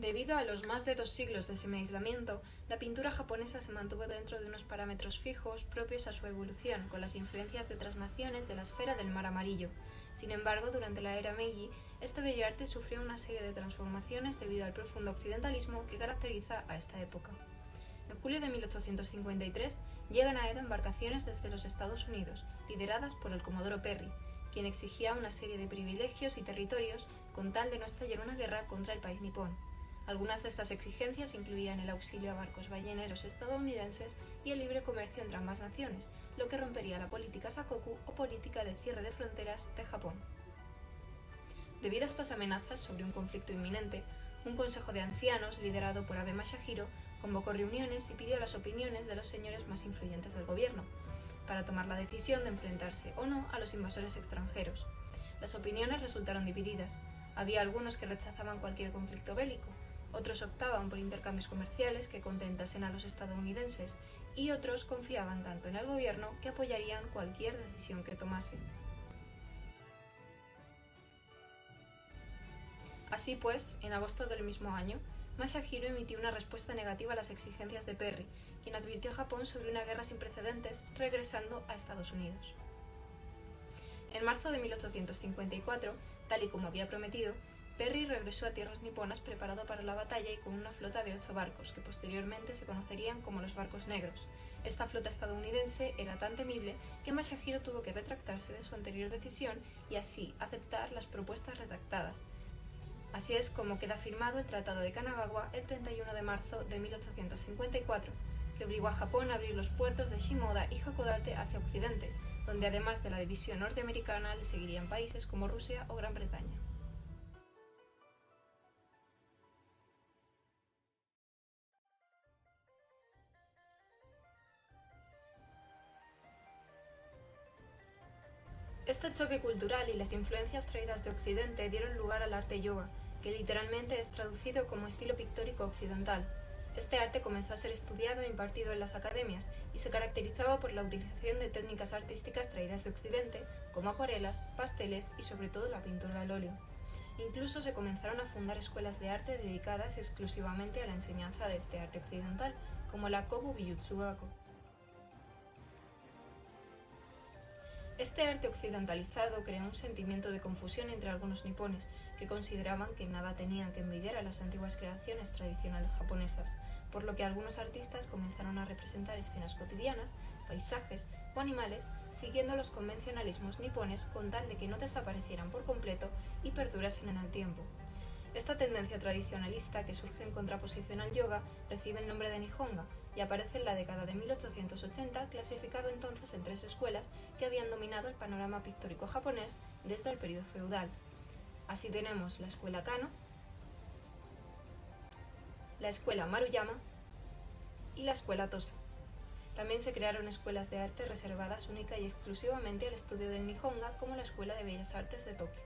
Debido a los más de 2 siglos de semi-aislamiento, la pintura japonesa se mantuvo dentro de unos parámetros fijos propios a su evolución, con las influencias de otras naciones de la esfera del Mar Amarillo. Sin embargo, durante la era Meiji, este bello arte sufrió una serie de transformaciones debido al profundo occidentalismo que caracteriza a esta época. En julio de 1853 llegan a Edo embarcaciones desde los Estados Unidos, lideradas por el comodoro Perry, quien exigía una serie de privilegios y territorios con tal de no estallar una guerra contra el país nipón. Algunas de estas exigencias incluían el auxilio a barcos balleneros estadounidenses y el libre comercio entre ambas naciones, lo que rompería la política Sakoku o política de cierre de fronteras de Japón. Debido a estas amenazas sobre un conflicto inminente, un consejo de ancianos, liderado por Abe Masahiro, convocó reuniones y pidió las opiniones de los señores más influyentes del gobierno, para tomar la decisión de enfrentarse o no a los invasores extranjeros. Las opiniones resultaron divididas. Había algunos que rechazaban cualquier conflicto bélico, otros optaban por intercambios comerciales que contentasen a los estadounidenses y otros confiaban tanto en el gobierno que apoyarían cualquier decisión que tomase. Así pues, en agosto del mismo año, Masahiro emitió una respuesta negativa a las exigencias de Perry, quien advirtió a Japón sobre una guerra sin precedentes, regresando a Estados Unidos. En marzo de 1854, tal y como había prometido, Perry regresó a tierras niponas preparado para la batalla y con una flota de 8 barcos, que posteriormente se conocerían como los barcos negros. Esta flota estadounidense era tan temible que Masahiro tuvo que retractarse de su anterior decisión y así aceptar las propuestas redactadas. Así es como queda firmado el Tratado de Kanagawa el 31 de marzo de 1854, que obligó a Japón a abrir los puertos de Shimoda y Hakodate hacia Occidente, donde además de la división norteamericana le seguirían países como Rusia o Gran Bretaña. Este choque cultural y las influencias traídas de Occidente dieron lugar al arte yoga, que literalmente es traducido como estilo pictórico occidental. Este arte comenzó a ser estudiado e impartido en las academias y se caracterizaba por la utilización de técnicas artísticas traídas de Occidente, como acuarelas, pasteles y sobre todo la pintura al óleo. Incluso se comenzaron a fundar escuelas de arte dedicadas exclusivamente a la enseñanza de este arte occidental, como la Kobu Bijutsugako. Este arte occidentalizado creó un sentimiento de confusión entre algunos nipones, que consideraban que nada tenían que envidiar a las antiguas creaciones tradicionales japonesas, por lo que algunos artistas comenzaron a representar escenas cotidianas, paisajes o animales, siguiendo los convencionalismos nipones con tal de que no desaparecieran por completo y perdurasen en el tiempo. Esta tendencia tradicionalista, que surge en contraposición al yoga, recibe el nombre de Nihonga y aparece en la década de 1880, clasificado entonces en 3 escuelas que habían dominado el panorama pictórico japonés desde el período feudal. Así tenemos la escuela Kano, la escuela Maruyama y la escuela Tosa. También se crearon escuelas de arte reservadas única y exclusivamente al estudio del Nihonga, como la Escuela de Bellas Artes de Tokio.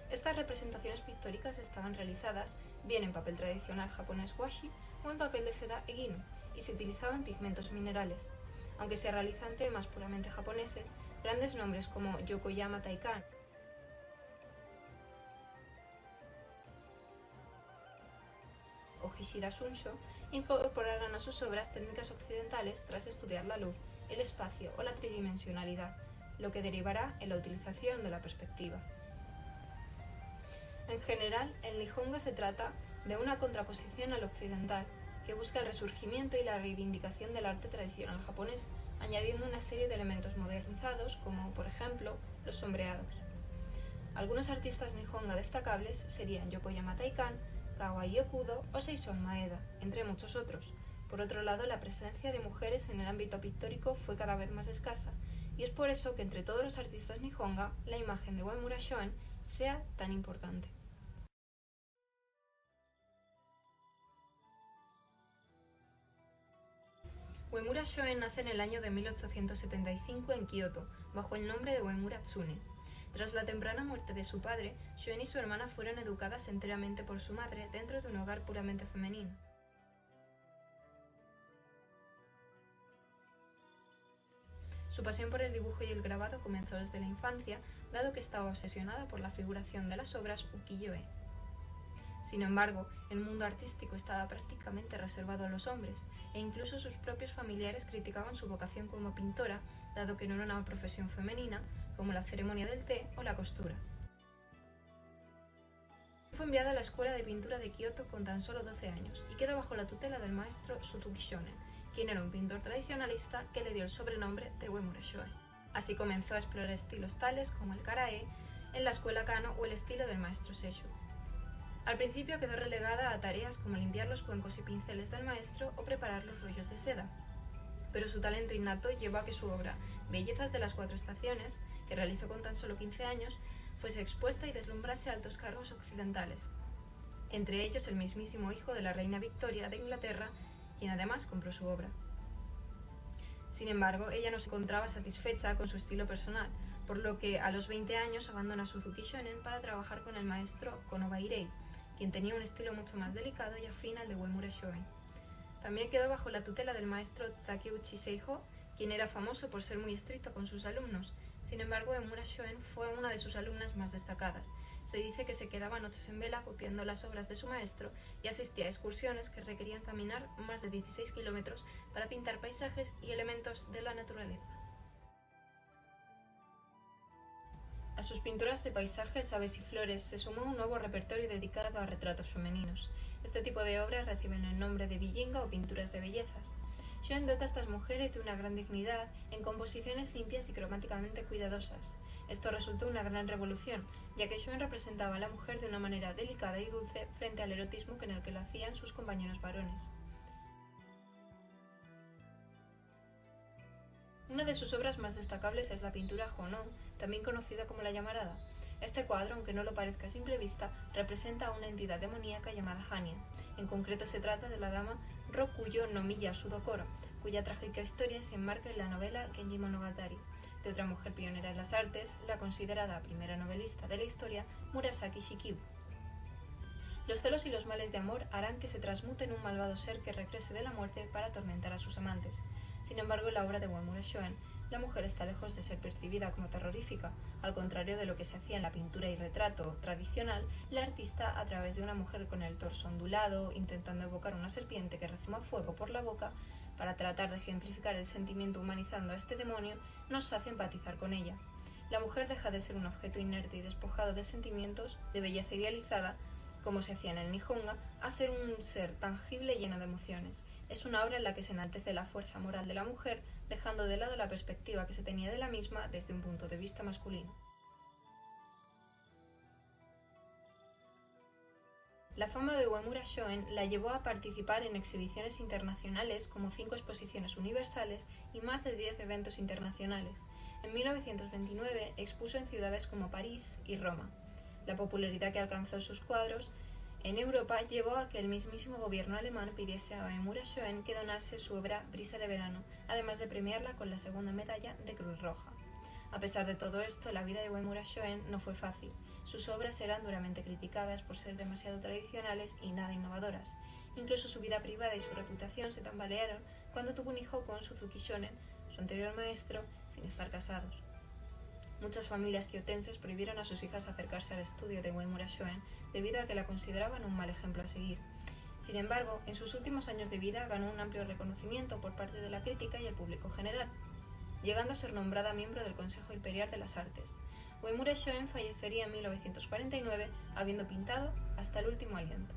Estas representaciones pictóricas estaban realizadas bien en papel tradicional japonés washi o en papel de seda egino, y se utilizaban pigmentos minerales. Aunque se realizan temas puramente japoneses, grandes nombres como Yokoyama Taikan o Hishida Sunsho incorporaron a sus obras técnicas occidentales tras estudiar la luz, el espacio o la tridimensionalidad, lo que derivará en la utilización de la perspectiva. En general, el Nihonga se trata de una contraposición al occidental, que busca el resurgimiento y la reivindicación del arte tradicional japonés, añadiendo una serie de elementos modernizados como, por ejemplo, los sombreados. Algunos artistas Nihonga destacables serían Yokoyama Taikan, Kawai Okudo o Seishon Maeda, entre muchos otros. Por otro lado, la presencia de mujeres en el ámbito pictórico fue cada vez más escasa, y es por eso que entre todos los artistas Nihonga, la imagen de Uemura Shoen sea tan importante. Uemura Shoen nace en el año de 1875 en Kioto, bajo el nombre de Uemura Tsune. Tras la temprana muerte de su padre, Shoen y su hermana fueron educadas enteramente por su madre dentro de un hogar puramente femenino. Su pasión por el dibujo y el grabado comenzó desde la infancia, dado que estaba obsesionada por la figuración de las obras ukiyo-e. Sin embargo, el mundo artístico estaba prácticamente reservado a los hombres, e incluso sus propios familiares criticaban su vocación como pintora, dado que no era una profesión femenina, como la ceremonia del té o la costura. Fue enviada a la escuela de pintura de Kioto con tan solo 12 años, y quedó bajo la tutela del maestro Suzuki Shonen, quien era un pintor tradicionalista que le dio el sobrenombre de Uemura Shoen. Así comenzó a explorar estilos tales como el karae en la escuela Kano o el estilo del maestro Seishu. Al principio quedó relegada a tareas como limpiar los cuencos y pinceles del maestro o preparar los rollos de seda, pero su talento innato llevó a que su obra Bellezas de las Cuatro Estaciones, que realizó con tan solo 15 años, fuese expuesta y deslumbrase a altos cargos occidentales, entre ellos el mismísimo hijo de la reina Victoria de Inglaterra, quien además compró su obra. Sin embargo, ella no se encontraba satisfecha con su estilo personal, por lo que a los 20 años abandona Suzuki Shonen para trabajar con el maestro Konoba Hirei, quien tenía un estilo mucho más delicado y afín al de Uemura Shoen. También quedó bajo la tutela del maestro Takeuchi Seiho, quien era famoso por ser muy estricto con sus alumnos. Sin embargo, Uemura Shoen fue una de sus alumnas más destacadas. Se dice que se quedaba noches en vela copiando las obras de su maestro y asistía a excursiones que requerían caminar más de 16 kilómetros para pintar paisajes y elementos de la naturaleza. A sus pinturas de paisajes, aves y flores se sumó un nuevo repertorio dedicado a retratos femeninos. Este tipo de obras reciben el nombre de bijinga o pinturas de bellezas. Shoen dota a estas mujeres de una gran dignidad en composiciones limpias y cromáticamente cuidadosas. Esto resultó una gran revolución, ya que Shoen representaba a la mujer de una manera delicada y dulce frente al erotismo en el que lo hacían sus compañeros varones. Una de sus obras más destacables es la pintura Honon, también conocida como la llamarada. Este cuadro, aunque no lo parezca a simple vista, representa a una entidad demoníaca llamada Hania. En concreto se trata de la dama Rokuyo no Miya Sudokoro, cuya trágica historia se enmarca en la novela Kenji Monogatari, de otra mujer pionera en las artes, la considerada primera novelista de la historia, Murasaki Shikibu. Los celos y los males de amor harán que se transmute en un malvado ser que regrese de la muerte para atormentar a sus amantes. Sin embargo, en la obra de Uemura Shoen, la mujer está lejos de ser percibida como terrorífica. Al contrario de lo que se hacía en la pintura y retrato tradicional, la artista, a través de una mujer con el torso ondulado, intentando evocar una serpiente que rezuma fuego por la boca, para tratar de ejemplificar el sentimiento humanizando a este demonio, nos hace empatizar con ella. La mujer deja de ser un objeto inerte y despojado de sentimientos, de belleza idealizada, como se hacía en el Nihonga, a ser un ser tangible lleno de emociones. Es una obra en la que se enaltece la fuerza moral de la mujer, dejando de lado la perspectiva que se tenía de la misma desde un punto de vista masculino. La fama de Uemura Shoen la llevó a participar en exhibiciones internacionales como 5 exposiciones universales y más de 10 eventos internacionales. En 1929 expuso en ciudades como París y Roma. La popularidad que alcanzó sus cuadros en Europa llevó a que el mismísimo gobierno alemán pidiese a Uemura Shoen que donase su obra Brisa de verano, además de premiarla con la segunda medalla de Cruz Roja. A pesar de todo esto, la vida de Uemura Shoen no fue fácil. Sus obras eran duramente criticadas por ser demasiado tradicionales y nada innovadoras. Incluso su vida privada y su reputación se tambalearon cuando tuvo un hijo con Suzuki Shonen, su anterior maestro, sin estar casados. Muchas familias kiotenses prohibieron a sus hijas acercarse al estudio de Uemura Shoen debido a que la consideraban un mal ejemplo a seguir. Sin embargo, en sus últimos años de vida ganó un amplio reconocimiento por parte de la crítica y el público general, llegando a ser nombrada miembro del Consejo Imperial de las Artes. Uemura Shoen fallecería en 1949, habiendo pintado hasta el último aliento.